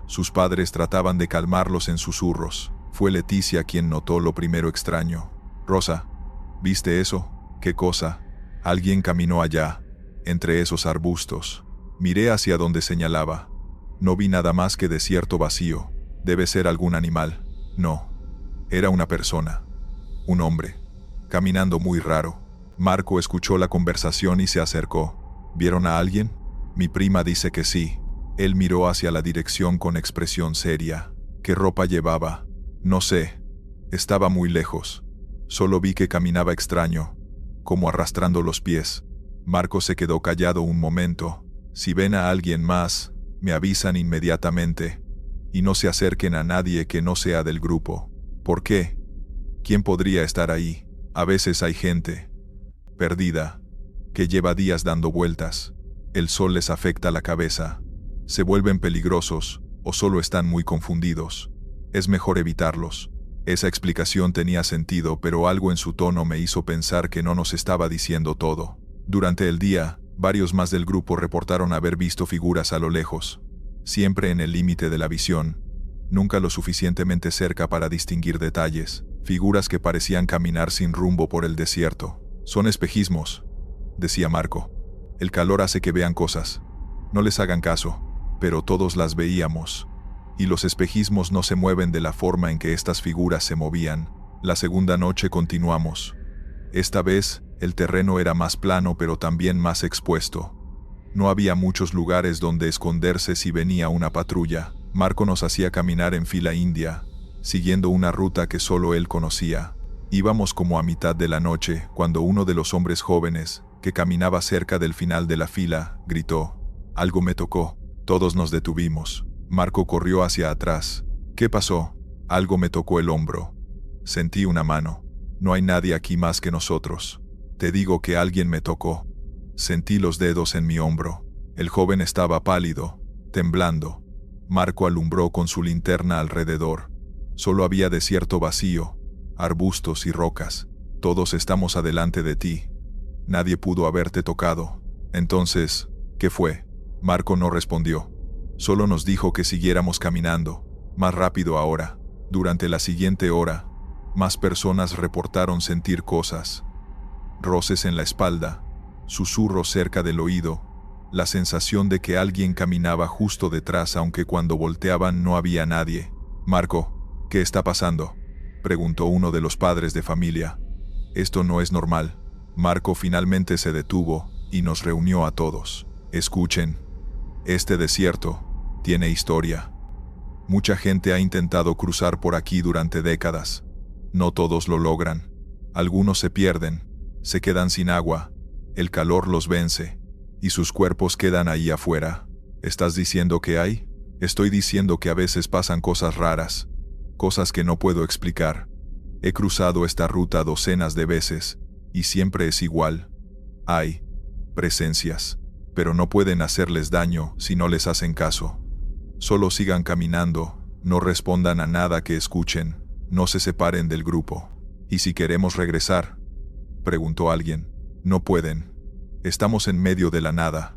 Sus padres trataban de calmarlos en susurros. Fue Leticia quien notó lo primero extraño. Rosa, ¿viste eso? ¿Qué cosa? Alguien caminó allá, entre esos arbustos. Miré hacia donde señalaba. No vi nada más que desierto vacío. Debe ser algún animal. No. Era una persona. Un hombre. Caminando muy raro. Marco escuchó la conversación y se acercó. ¿Vieron a alguien? Mi prima dice que sí. Él miró hacia la dirección con expresión seria. ¿Qué ropa llevaba? No sé. Estaba muy lejos. Solo vi que caminaba extraño, como arrastrando los pies. Marco se quedó callado un momento. Si ven a alguien más, me avisan inmediatamente. Y no se acerquen a nadie que no sea del grupo. ¿Por qué? ¿Quién podría estar ahí? A veces hay gente perdida, que lleva días dando vueltas. El sol les afecta la cabeza. Se vuelven peligrosos, o solo están muy confundidos. Es mejor evitarlos. Esa explicación tenía sentido, pero algo en su tono me hizo pensar que no nos estaba diciendo todo. Durante el día, varios más del grupo reportaron haber visto figuras a lo lejos, siempre en el límite de la visión, nunca lo suficientemente cerca para distinguir detalles, figuras que parecían caminar sin rumbo por el desierto. Son espejismos, decía Marco. El calor hace que vean cosas. No les hagan caso, pero todos las veíamos. Y los espejismos no se mueven de la forma en que estas figuras se movían. La segunda noche continuamos. Esta vez, el terreno era más plano pero también más expuesto. No había muchos lugares donde esconderse si venía una patrulla. Marco nos hacía caminar en fila india, siguiendo una ruta que solo él conocía. Íbamos como a mitad de la noche, cuando uno de los hombres jóvenes, que caminaba cerca del final de la fila, gritó. Algo me tocó. Todos nos detuvimos. Marco corrió hacia atrás. ¿Qué pasó? Algo me tocó el hombro. Sentí una mano. No hay nadie aquí más que nosotros. Te digo que alguien me tocó. Sentí los dedos en mi hombro. El joven estaba pálido, temblando. Marco alumbró con su linterna alrededor. Solo había desierto vacío, arbustos y rocas. Todos estamos adelante de ti. Nadie pudo haberte tocado. Entonces, ¿qué fue? Marco no respondió. Solo nos dijo que siguiéramos caminando, más rápido ahora. Durante la siguiente hora, más personas reportaron sentir cosas. Roces en la espalda, susurros cerca del oído, la sensación de que alguien caminaba justo detrás aunque cuando volteaban no había nadie. Marco, ¿qué está pasando?, preguntó uno de los padres de familia. Esto no es normal. Marco finalmente se detuvo y nos reunió a todos. Escuchen. Este desierto tiene historia. Mucha gente ha intentado cruzar por aquí durante décadas. No todos lo logran. Algunos se pierden, se quedan sin agua, el calor los vence, y sus cuerpos quedan ahí afuera. ¿Estás diciendo que hay? Estoy diciendo que a veces pasan cosas raras, cosas que no puedo explicar. He cruzado esta ruta docenas de veces, y siempre es igual. Hay presencias, pero no pueden hacerles daño si no les hacen caso. Solo sigan caminando, no respondan a nada que escuchen, no se separen del grupo. ¿Y si queremos regresar?, preguntó alguien. No pueden. Estamos en medio de la nada.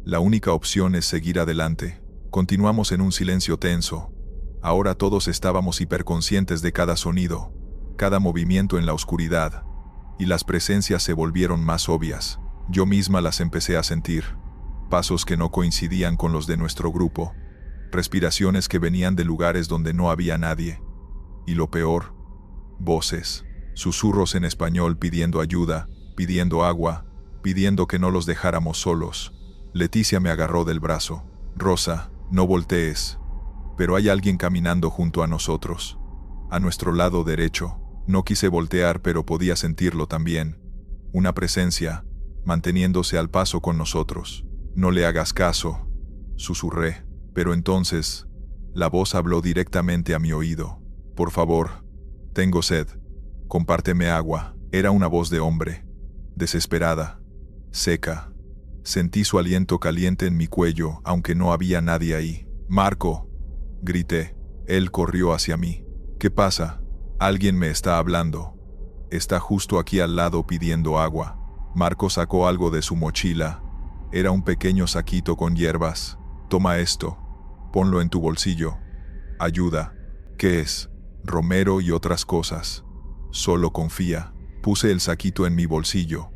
La única opción es seguir adelante. Continuamos en un silencio tenso. Ahora todos estábamos hiperconscientes de cada sonido, cada movimiento en la oscuridad, y las presencias se volvieron más obvias. Yo misma las empecé a sentir. Pasos que no coincidían con los de nuestro grupo. Respiraciones que venían de lugares donde no había nadie. Y lo peor, voces, susurros en español pidiendo ayuda, pidiendo agua, pidiendo que no los dejáramos solos. Leticia me agarró del brazo. Rosa, no voltees. Pero hay alguien caminando junto a nosotros. A nuestro lado derecho. No quise voltear, pero podía sentirlo también. Una presencia, manteniéndose al paso con nosotros. No le hagas caso, susurré. Pero entonces, la voz habló directamente a mi oído. Por favor, tengo sed. Compárteme agua. Era una voz de hombre. Desesperada. Seca. Sentí su aliento caliente en mi cuello, aunque no había nadie ahí. Marco, grité. Él corrió hacia mí. ¿Qué pasa? Alguien me está hablando. Está justo aquí al lado pidiendo agua. Marco sacó algo de su mochila. Era un pequeño saquito con hierbas. Toma esto. Ponlo en tu bolsillo. Ayuda. ¿Qué es? Romero y otras cosas. Solo confía. Puse el saquito en mi bolsillo.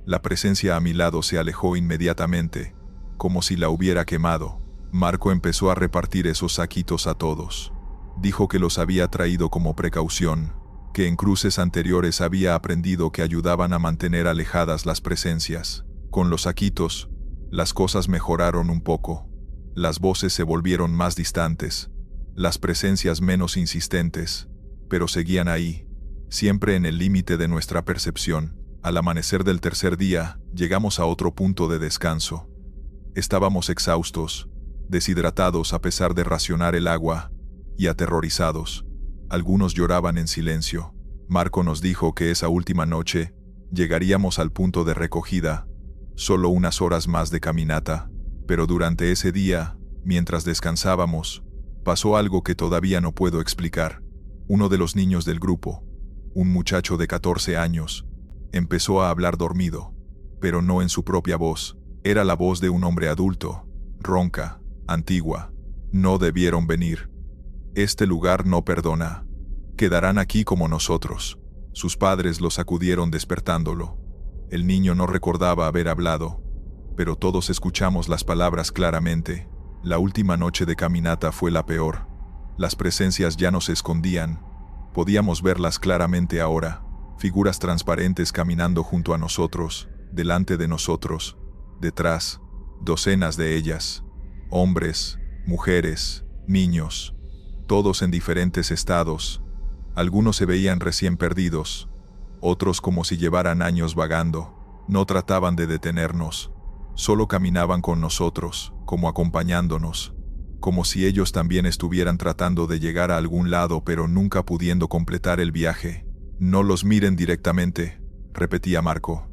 La presencia a mi lado se alejó inmediatamente, como si la hubiera quemado. Marco empezó a repartir esos saquitos a todos. Dijo que los había traído como precaución, que en cruces anteriores había aprendido que ayudaban a mantener alejadas las presencias. Con los saquitos, las cosas mejoraron un poco. Las voces se volvieron más distantes, las presencias menos insistentes, pero seguían ahí, siempre en el límite de nuestra percepción. Al amanecer del tercer día, llegamos a otro punto de descanso. Estábamos exhaustos, deshidratados a pesar de racionar el agua, y aterrorizados. Algunos lloraban en silencio. Marco nos dijo que esa última noche llegaríamos al punto de recogida, solo unas horas más de caminata, pero durante ese día, mientras descansábamos, pasó algo que todavía no puedo explicar. Uno de los niños del grupo, un muchacho de 14 años, empezó a hablar dormido, pero no en su propia voz. Era la voz de un hombre adulto, ronca, antigua. No debieron venir. Este lugar no perdona. Quedarán aquí como nosotros. Sus padres lo sacudieron despertándolo. El niño no recordaba haber hablado, pero todos escuchamos las palabras claramente. La última noche de caminata fue la peor. Las presencias ya no se escondían. Podíamos verlas claramente ahora. Figuras transparentes caminando junto a nosotros, delante de nosotros, detrás, docenas de ellas. Hombres, mujeres, niños, todos en diferentes estados. Algunos se veían recién perdidos, otros como si llevaran años vagando. No trataban de detenernos, solo caminaban con nosotros, como acompañándonos, como si ellos también estuvieran tratando de llegar a algún lado pero nunca pudiendo completar el viaje. No los miren directamente, repetía Marco.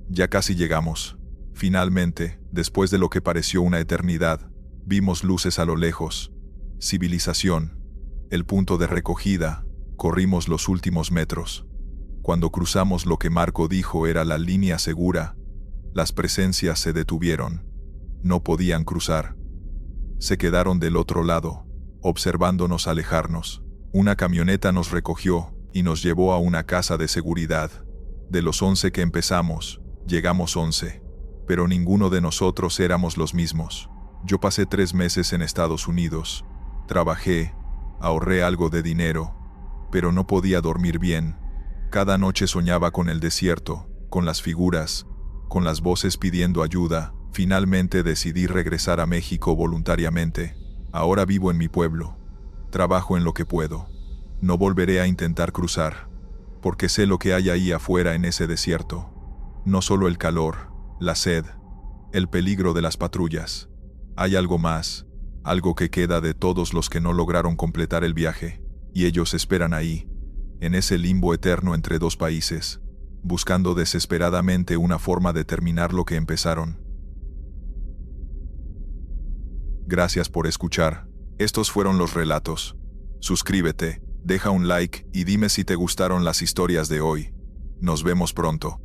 Ya casi llegamos. Finalmente, después de lo que pareció una eternidad, vimos luces a lo lejos. Civilización. El punto de recogida, corrimos los últimos metros. Cuando cruzamos lo que Marco dijo era la línea segura, las presencias se detuvieron. No podían cruzar. Se quedaron del otro lado, observándonos alejarnos. Una camioneta nos recogió y nos llevó a una casa de seguridad. De los 11 que empezamos, llegamos 11. Pero ninguno de nosotros éramos los mismos. Yo pasé 3 meses en Estados Unidos. Trabajé, ahorré algo de dinero, pero no podía dormir bien. Cada noche soñaba con el desierto, con las figuras, con las voces pidiendo ayuda. Finalmente decidí regresar a México voluntariamente. Ahora vivo en mi pueblo. Trabajo en lo que puedo. No volveré a intentar cruzar, porque sé lo que hay ahí afuera en ese desierto. No solo el calor, la sed, el peligro de las patrullas. Hay algo más, algo que queda de todos los que no lograron completar el viaje, y ellos esperan ahí, en ese limbo eterno entre dos países, buscando desesperadamente una forma de terminar lo que empezaron. Gracias por escuchar. Estos fueron los relatos. Suscríbete, deja un like y dime si te gustaron las historias de hoy. Nos vemos pronto.